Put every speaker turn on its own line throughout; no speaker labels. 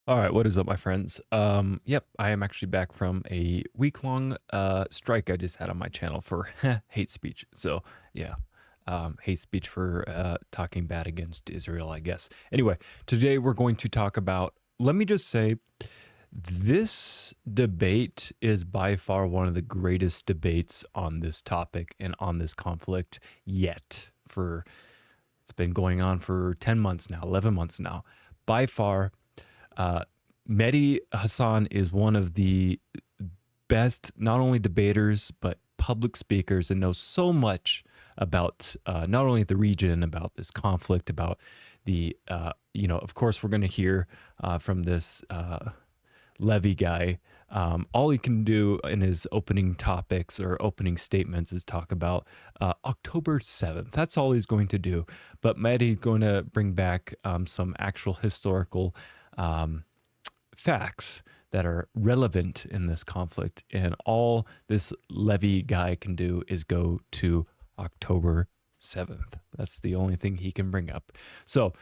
All right, what is up, my friends? Yep, I am actually back from a week-long strike I just had on my channel for hate speech. So yeah, hate speech for talking bad against Israel, I guess. Anyway, today we're going to talk about. Let me just say, this debate is by far one of the greatest debates on this topic and on this conflict yet. For it's been going on for 10 months now, 11 months now. By far. Uh, Mehdi Hasan is one of the best, not only debaters, but public speakers and knows so much about not only the region, about this conflict, about of course, we're going to hear from this Levy guy. All he can do in his opening topics or opening statements is talk about October 7th. That's all he's going to do. But Mehdi's going to bring back some actual historical facts that are relevant in this conflict. And all this Levy guy can do is go to October 7th. That's the only thing he can bring up. So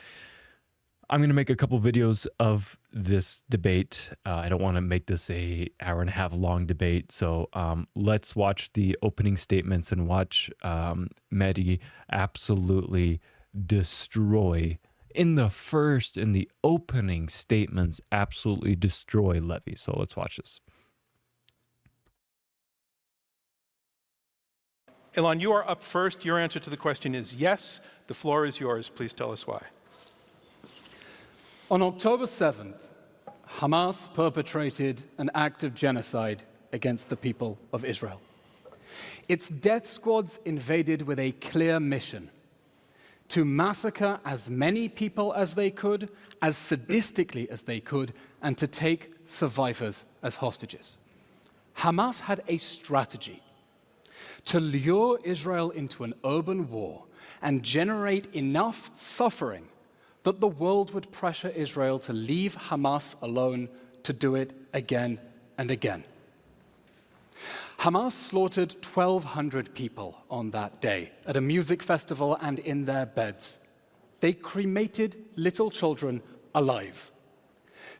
I'm going to make a couple videos of this debate. I don't want to make this a hour and a half long debate. So let's watch the opening statements and watch Mehdi absolutely destroy in the opening statements, absolutely destroy Levy. So let's watch this.
Ilan, you are up first. Your answer to the question is yes. The floor is yours. Please tell us why.
On October 7th, Hamas perpetrated an act of genocide against the people of Israel. Its death squads invaded with a clear mission: to massacre as many people as they could, as sadistically as they could, and to take survivors as hostages. Hamas had a strategy to lure Israel into an urban war and generate enough suffering that the world would pressure Israel to leave Hamas alone to do it again and again. Hamas slaughtered 1,200 people on that day at a music festival and in their beds. They cremated little children alive.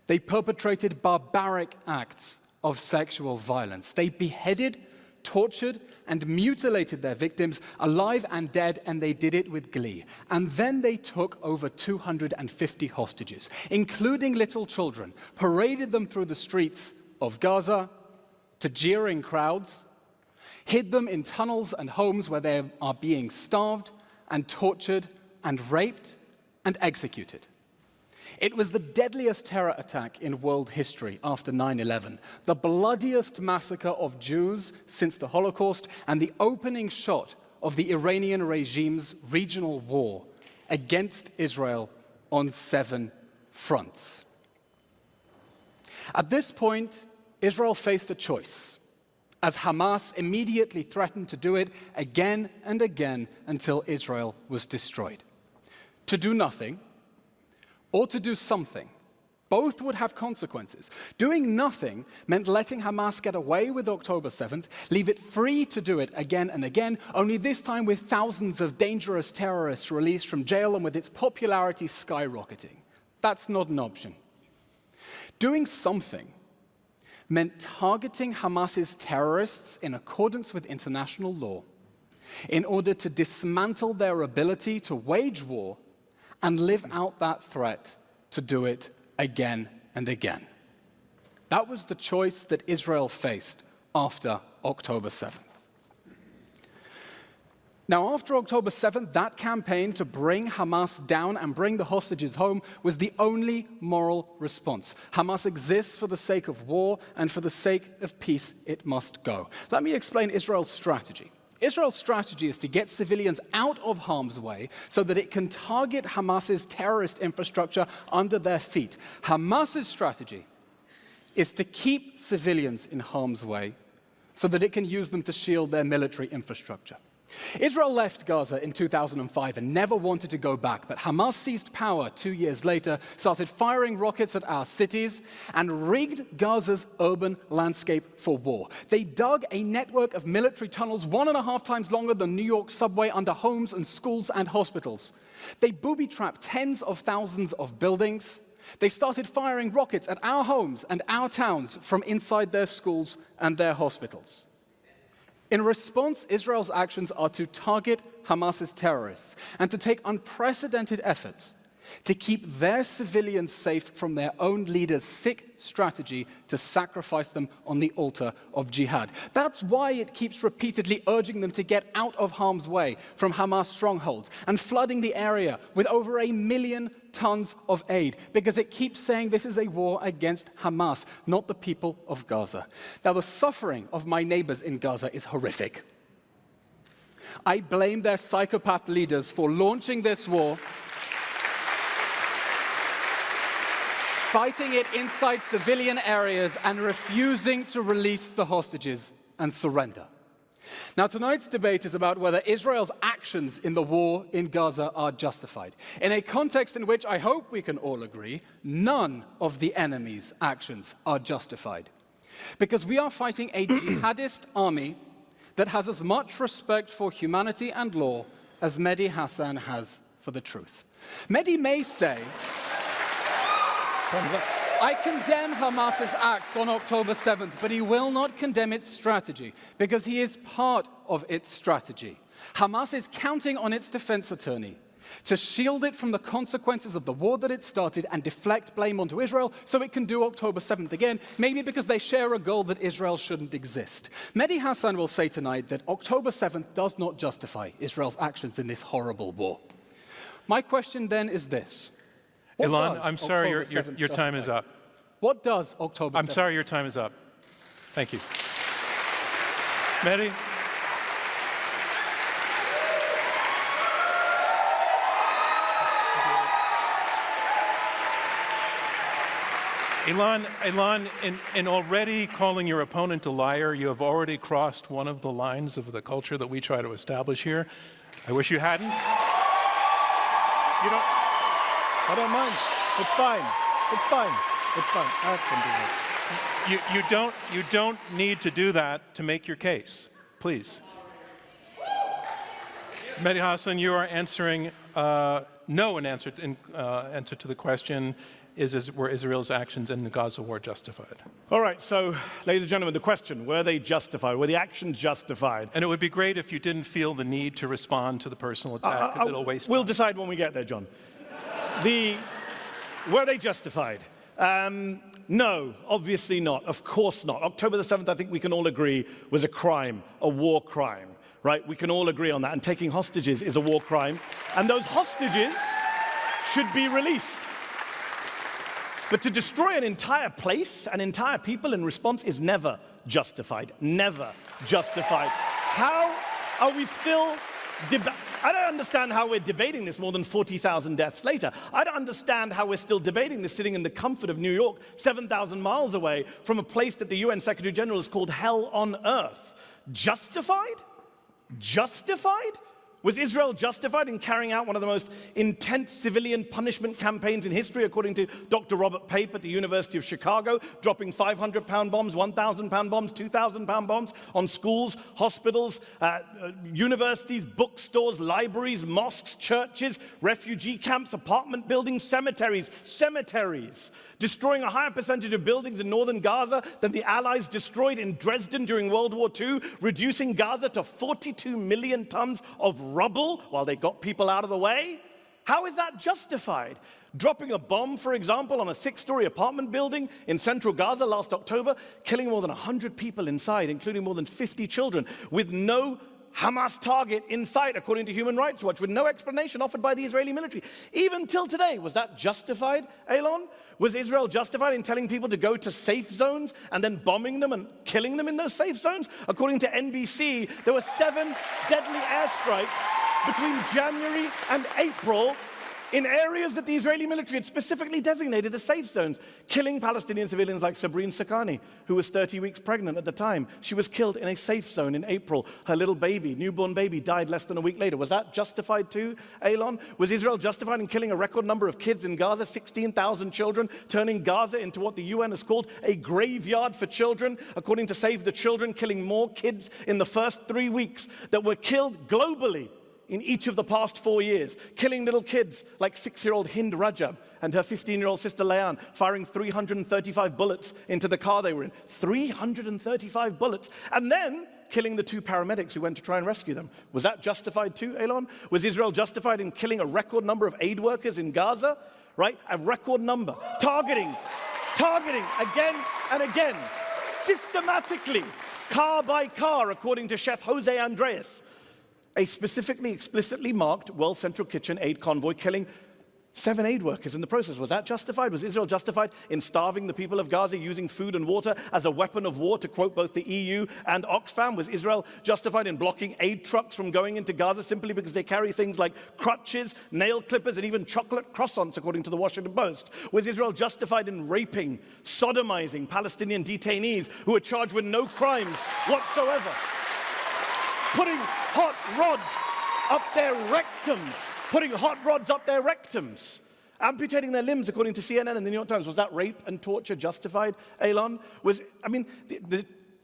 They perpetrated barbaric acts of sexual violence. They beheaded, tortured, and mutilated their victims alive and dead, and they did it with glee. And then they took over 250 hostages, including little children, paraded them through the streets of Gaza to jeering crowds, hid them in tunnels and homes where they are being starved and tortured and raped and executed. It was the deadliest terror attack in world history after 9/11, the bloodiest massacre of Jews since the Holocaust, and the opening shot of the Iranian regime's regional war against Israel on 7 fronts. At this point, Israel faced a choice, as Hamas immediately threatened to do it again and again until Israel was destroyed. To do nothing, or to do something. Both would have consequences. Doing nothing meant letting Hamas get away with October 7th, leave it free to do it again and again, only this time with thousands of dangerous terrorists released from jail and with its popularity skyrocketing. That's not an option. Doing something meant targeting Hamas's terrorists in accordance with international law in order to dismantle their ability to wage war and live out that threat to do it again and again. That was the choice that Israel faced after October 7th. Now, after October 7th, that campaign to bring Hamas down and bring the hostages home was the only moral response. Hamas exists for the sake of war, and for the sake of peace, it must go. Let me explain Israel's strategy. Israel's strategy is to get civilians out of harm's way so that it can target Hamas's terrorist infrastructure under their feet. Hamas's strategy is to keep civilians in harm's way so that it can use them to shield their military infrastructure. Israel left Gaza in 2005 and never wanted to go back, but Hamas seized power 2 years later, started firing rockets at our cities, and rigged Gaza's urban landscape for war. They dug a network of military tunnels 1.5 times longer than New York subway under homes and schools and hospitals. They booby-trapped tens of thousands of buildings, They started firing rockets at our homes and our towns from inside their schools and their hospitals. In response, Israel's actions are to target Hamas's terrorists and to take unprecedented efforts to keep their civilians safe from their own leader's sick strategy to sacrifice them on the altar of jihad. That's why it keeps repeatedly urging them to get out of harm's way from Hamas strongholds and flooding the area with over 1 million tons of aid, because it keeps saying this is a war against Hamas, not the people of Gaza. Now, the suffering of my neighbors in Gaza is horrific. I blame their psychopath leaders for launching this war, fighting it inside civilian areas, and refusing to release the hostages and surrender. Now, tonight's debate is about whether Israel's actions in the war in Gaza are justified, in a context in which I hope we can all agree none of the enemy's actions are justified. Because we are fighting a jihadist army that has as much respect for humanity and law as Mehdi Hasan has for the truth. Mehdi may say, I condemn Hamas's acts on October 7th, but he will not condemn its strategy because he is part of its strategy. Hamas is counting on its defense attorney to shield it from the consequences of the war that it started and deflect blame onto Israel so it can do October 7th again, maybe because they share a goal that Israel shouldn't exist. Mehdi Hasan will say tonight that October 7th does not justify Israel's actions in this horrible war. My question then is this.
Ilan, I'm sorry, your time is up.
What does October 7th?
I'm sorry, your time is up. Thank you. Mehdi? Ilan, in already calling your opponent a liar, you have already crossed one of the lines of the culture that we try to establish here. I wish you hadn't. You don't.
I don't mind. It's fine. It's fine. It's fine. I can do that.
You don't need to do that to make your case. Please. Mehdi Hasan, you are answering no in answer to the question. Were Israel's actions in the Gaza war justified?
All right, so, ladies and gentlemen, the question, were they justified? Were the actions justified?
And it would be great if you didn't feel the need to respond to the personal attack, because it'll waste
We'll
time.
decide when we get there, John. Were they justified? No, obviously not. Of course not. October the 7th, I think we can all agree, was a crime, a war crime, right? We can all agree on that. And taking hostages is a war crime. And those hostages should be released. But to destroy an entire place, an entire people in response is never justified. Never justified. How are we still I don't understand how we're debating this more than 40,000 deaths later. I don't understand how we're still debating this sitting in the comfort of New York, 7,000 miles away from a place that the UN Secretary General has called hell on earth. Justified? Justified? Was Israel justified in carrying out one of the most intense civilian punishment campaigns in history, according to Dr. Robert Pape at the University of Chicago, dropping 500-pound bombs, 1,000-pound bombs, 2,000-pound bombs on schools, hospitals, universities, bookstores, libraries, mosques, churches, refugee camps, apartment buildings, cemeteries, destroying a higher percentage of buildings in northern Gaza than the Allies destroyed in Dresden during World War II, reducing Gaza to 42 million tons of rubble while they got people out of the way? How is that justified? Dropping a bomb, for example, on a 6-story apartment building in central Gaza last October, killing more than 100 people inside, including more than 50 children, with no Hamas target in sight, according to Human Rights Watch, with no explanation offered by the Israeli military. Even till today, was that justified, Elon? Was Israel justified in telling people to go to safe zones and then bombing them and killing them in those safe zones? According to NBC, there were 7 deadly airstrikes between January and April in areas that the Israeli military had specifically designated as safe zones, killing Palestinian civilians like Sabrine Sakani, who was 30 weeks pregnant at the time. She was killed in a safe zone in April. Her little baby, newborn baby, died less than a week later. Was that justified too, Elon? Was Israel justified in killing a record number of kids in Gaza, 16,000 children, turning Gaza into what the UN has called a graveyard for children, according to Save the Children, killing more kids in the first 3 weeks that were killed globally in each of the past 4 years, killing little kids like 6-year-old Hind Rajab and her 15-year-old sister Layan, firing 335 bullets into the car they were in. 335 bullets. And then killing the 2 paramedics who went to try and rescue them. Was that justified too, Elon? Was Israel justified in killing a record number of aid workers in Gaza? Right? A record number. Targeting again and again, systematically, car by car, according to Chef Jose Andres, a specifically, explicitly marked World Central Kitchen aid convoy killing 7 aid workers in the process. Was that justified? Was Israel justified in starving the people of Gaza, using food and water as a weapon of war, to quote both the EU and Oxfam? Was Israel justified in blocking aid trucks from going into Gaza simply because they carry things like crutches, nail clippers, and even chocolate croissants, according to the Washington Post? Was Israel justified in raping, sodomizing Palestinian detainees who were charged with no crimes whatsoever? Putting hot rods up their rectums, amputating their limbs, according to CNN and the New York Times. Was that rape and torture justified, Elon?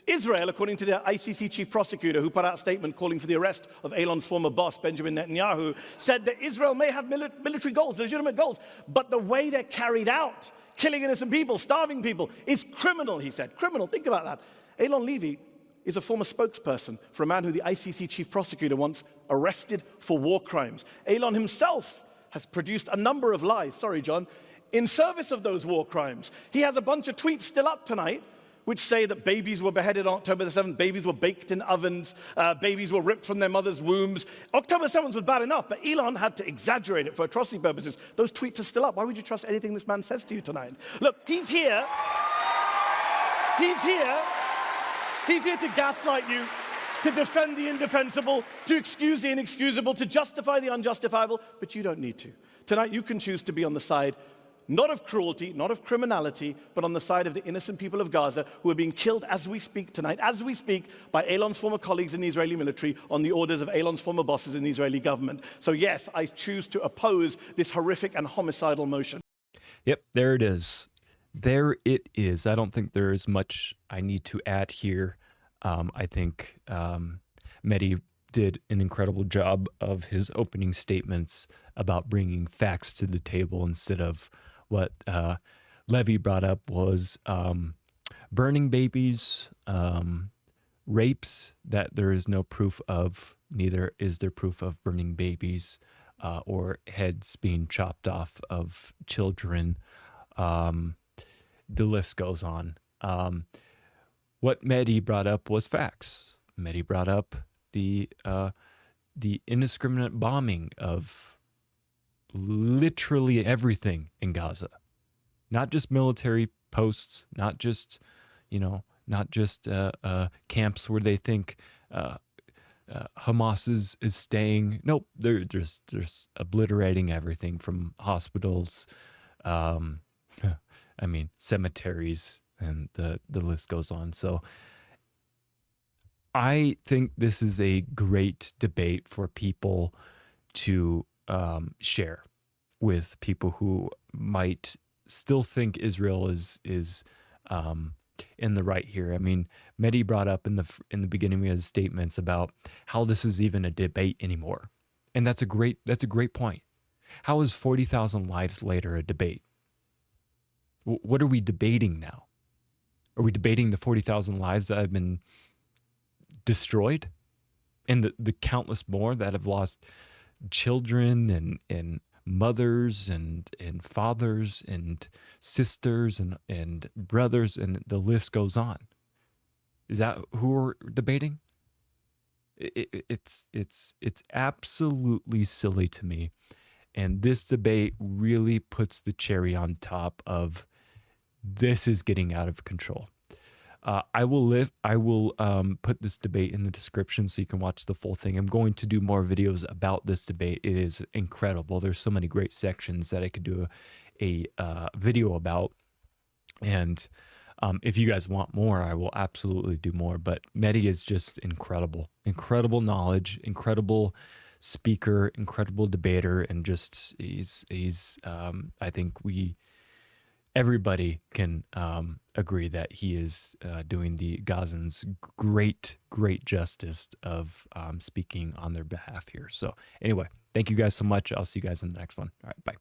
Israel, according to the ICC chief prosecutor, who put out a statement calling for the arrest of Elon's former boss, Benjamin Netanyahu, said that Israel may have military goals, legitimate goals, but the way they're carried out, killing innocent people, starving people, is criminal, he said. Criminal, think about that. Elon Levy is a former spokesperson for a man who the ICC chief prosecutor once arrested for war crimes. Elon himself has produced a number of lies, sorry, John, in service of those war crimes. He has a bunch of tweets still up tonight which say that babies were beheaded on October the 7th, babies were baked in ovens, babies were ripped from their mother's wombs. October 7th was bad enough, but Elon had to exaggerate it for atrocity purposes. Those tweets are still up. Why would you trust anything this man says to you tonight? Look, he's here. He's here to gaslight you, to defend the indefensible, to excuse the inexcusable, to justify the unjustifiable, but you don't need to. Tonight you can choose to be on the side not of cruelty, not of criminality, but on the side of the innocent people of Gaza who are being killed as we speak tonight, as we speak, by Elon's former colleagues in the Israeli military on the orders of Elon's former bosses in the Israeli government. So yes, I choose to oppose this horrific and homicidal motion.
Yep, there it is. There it is. I don't think there is much I need to add here. I think Mehdi did an incredible job of his opening statements about bringing facts to the table instead of what Levy brought up was burning babies, rapes that there is no proof of. Neither is there proof of burning babies or heads being chopped off of children. The list goes on. What Mehdi brought up was facts. Mehdi brought up the indiscriminate bombing of literally everything in Gaza, not just military posts, not just camps where they think Hamas is staying. Nope, they're just obliterating everything from hospitals. Cemeteries, and the list goes on. So I think this is a great debate for people to share with people who might still think Israel is in the right here. I mean, Mehdi brought up in the beginning of his statements about how this is even a debate anymore, and that's a great point. How is 40,000 lives later a debate? What are we debating now? Are we debating the 40,000 lives that have been destroyed, and the countless more that have lost children and mothers and fathers and sisters and brothers, and the list goes on? Is that who we're debating? It's absolutely silly to me, and this debate really puts the cherry on top of this is getting out of control. I will put this debate in the description so you can watch the full thing. I'm going to do more videos about this debate. It is incredible. There's so many great sections that I could do a video about. And if you guys want more, I will absolutely do more. But Mehdi is just incredible. Incredible knowledge, incredible speaker, incredible debater, and just he's I think everybody can agree that he is doing the Gazans great justice of speaking on their behalf here. So anyway, thank you guys so much. I'll see you guys in the next one. All right, bye.